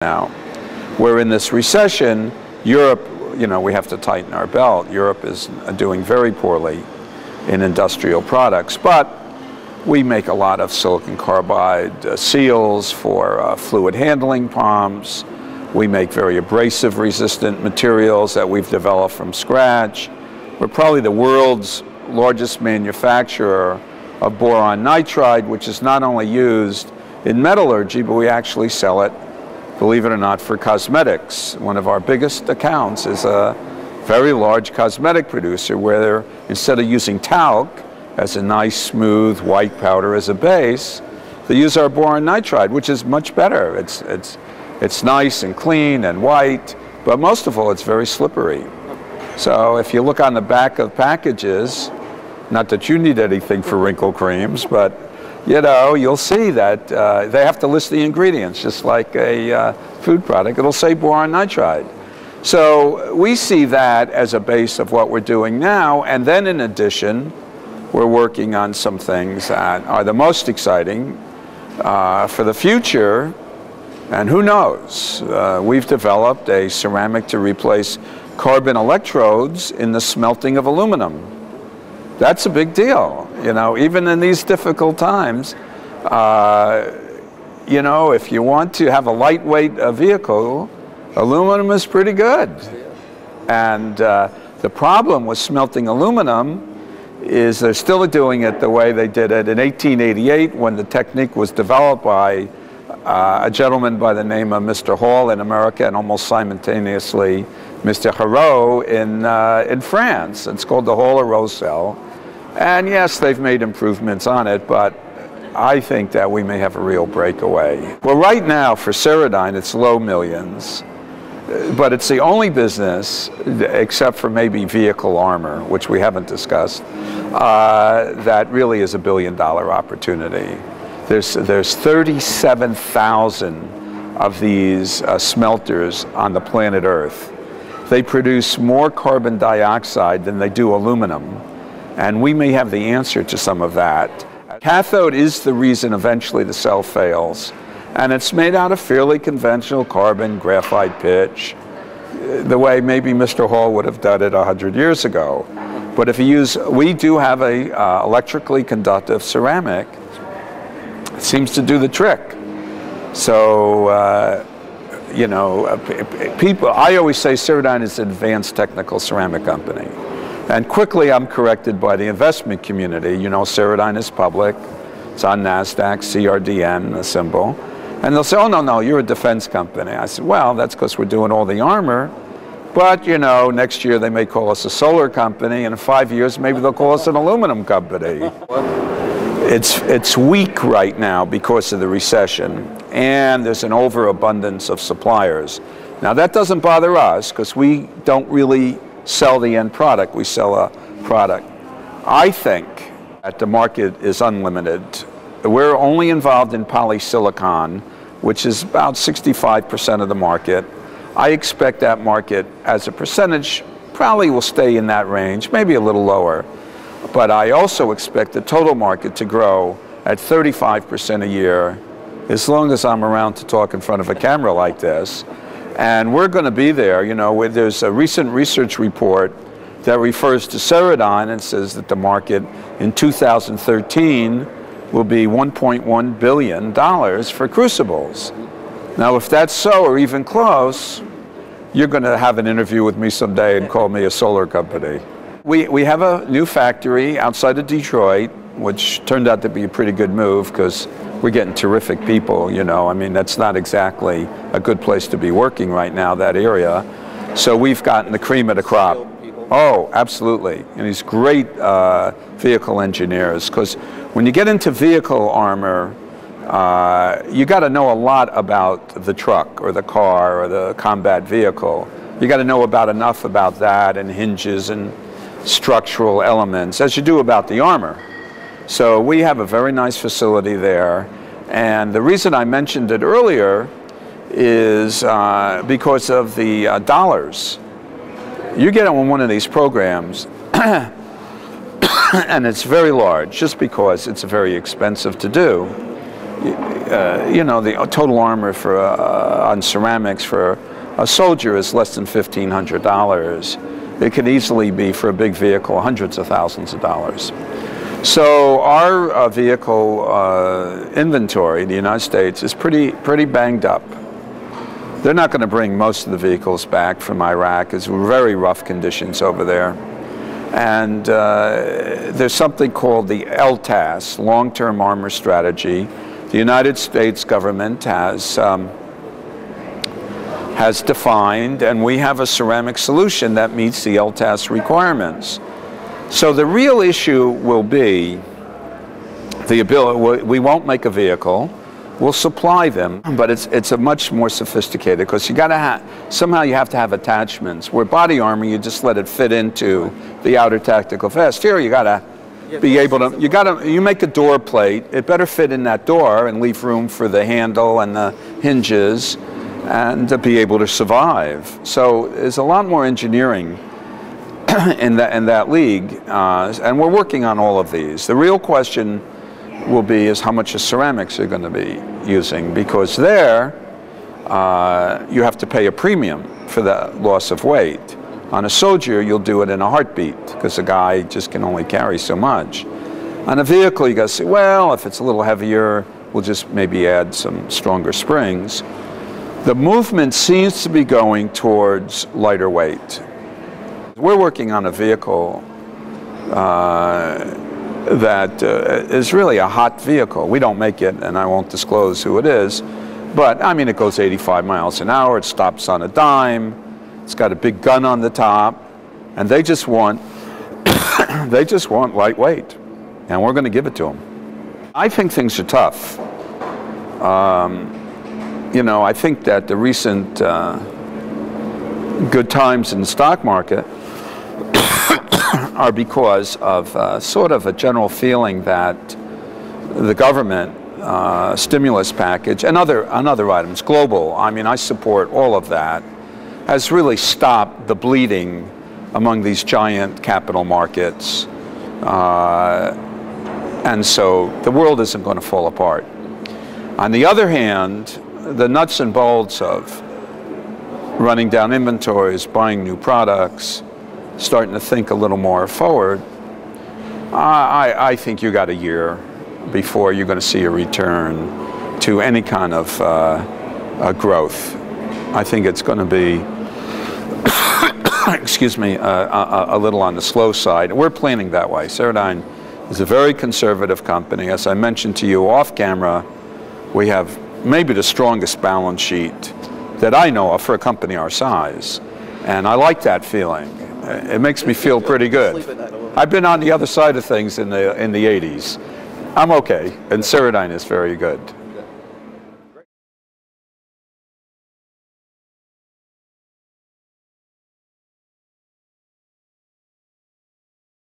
now. We're in this recession. Europe, we have to tighten our belt. Europe is doing very poorly in industrial products, but we make a lot of silicon carbide seals for fluid handling pumps. We make very abrasive resistant materials that we've developed from scratch. We're probably the world's largest manufacturer of boron nitride, which is not only used in metallurgy, but we actually sell it, believe it or not, for cosmetics. One of our biggest accounts is a very large cosmetic producer where instead of using talc as a nice smooth white powder as a base, they use our boron nitride, which is much better. It's nice and clean and white, but most of all, it's very slippery. So if you look on the back of packages, not that you need anything for wrinkle creams, but you'll see that they have to list the ingredients, just like a food product. It'll say boron nitride. So we see that as a base of what we're doing now, and then in addition, we're working on some things that are the most exciting for the future, and who knows? We've developed a ceramic to replace carbon electrodes in the smelting of aluminum. That's a big deal, even in these difficult times. If you want to have a lightweight vehicle, aluminum is pretty good. And the problem with smelting aluminum is they're still doing it the way they did it in 1888 when the technique was developed by a gentleman by the name of Mr. Hall in America and almost simultaneously Mr. Hérault in France. It's called the Hall-Hérault cell. And yes, they've made improvements on it, but I think that we may have a real breakaway. Well, right now for Ceradyne, it's low millions, but it's the only business, except for maybe vehicle armor, which we haven't discussed, that really is $1 billion opportunity. There's 37,000 of these smelters on the planet Earth. They produce more carbon dioxide than they do aluminum. And we may have the answer to some of that. Cathode is the reason eventually the cell fails. And it's made out of fairly conventional carbon, graphite pitch, the way maybe Mr. Hall would have done it 100 years ago. But if you use, we do have a electrically conductive ceramic. It seems to do the trick. So, people, I always say Ceradyne is an advanced technical ceramic company. And quickly I'm corrected by the investment community. Ceradyne is public. It's on NASDAQ, CRDN, the symbol. And they'll say, oh, no, you're a defense company. I said, well, that's because we're doing all the armor. But, next year they may call us a solar company, and in 5 years maybe they'll call us an aluminum company. It's weak right now because of the recession, and there's an overabundance of suppliers. Now, that doesn't bother us because we don't really sell the end product, we sell a product. I think that the market is unlimited. We're only involved in polysilicon, which is about 65% of the market. I expect that market as a percentage probably will stay in that range, maybe a little lower. But I also expect the total market to grow at 35% a year, as long as I'm around to talk in front of a camera like this. And we're going to be there. There's a recent research report that refers to Ceradyne and says that the market in 2013 will be $1.1 billion for crucibles. Now, if that's so, or even close, you're going to have an interview with me someday and call me a solar company. We have a new factory outside of Detroit, which turned out to be a pretty good move because we're getting terrific people, I mean, that's not exactly a good place to be working right now, that area. So we've gotten the cream of the crop. Oh, absolutely. And these great vehicle engineers, because when you get into vehicle armor, you got to know a lot about the truck or the car or the combat vehicle. You got to know enough about that and hinges and structural elements as you do about the armor. So we have a very nice facility there, and the reason I mentioned it earlier is because of the dollars. You get on one of these programs and it's very large just because it's very expensive to do. you know, the total armor for on ceramics for a soldier is less than $1,500. It could easily be, for a big vehicle, hundreds of thousands of dollars. So our vehicle inventory in the United States is pretty banged up. They're not going to bring most of the vehicles back from Iraq. It's very rough conditions over there. And there's something called the LTAS, Long-Term Armor Strategy. The United States government has defined, and we have a ceramic solution that meets the LTAS requirements. So the real issue will be the ability. We won't make a vehicle. We'll supply them, but it's a much more sophisticated, because you got to somehow you have to have attachments. Where body armor, you just let it fit into the outer tactical vest. Here you got to be able to. You make a door plate. It better fit in that door and leave room for the handle and the hinges, and to be able to survive. So there's a lot more engineering in that league, and we're working on all of these. The real question will be is how much of ceramics you're going to be using, because there you have to pay a premium for the loss of weight. On a soldier, you'll do it in a heartbeat, because a guy just can only carry so much. On a vehicle, you got to say, well, if it's a little heavier, we'll just maybe add some stronger springs. The movement seems to be going towards lighter weight. We're working on a vehicle that is really a hot vehicle. We don't make it, and I won't disclose who it is, but I mean, it goes 85 miles an hour, it stops on a dime, it's got a big gun on the top, and they just want lightweight, and we're going to give it to them. I think things are tough. You know, I think that the recent good times in the stock market are because of sort of a general feeling that the government stimulus package and other items, global, I mean, I support all of that, has really stopped the bleeding among these giant capital markets. And so the world isn't going to fall apart. On the other hand, the nuts and bolts of running down inventories, buying new products, starting to think a little more forward, I think you got a year before you're going to see a return to any kind of growth. I think it's going to be, excuse me, a little on the slow side. We're planning that way. Ceradyne is a very conservative company. As I mentioned to you off camera, we have maybe the strongest balance sheet that I know of for a company our size. And I like that feeling. It makes me feel pretty good. I've been on the other side of things in the 80s. I'm okay, and Ceradyne is very good.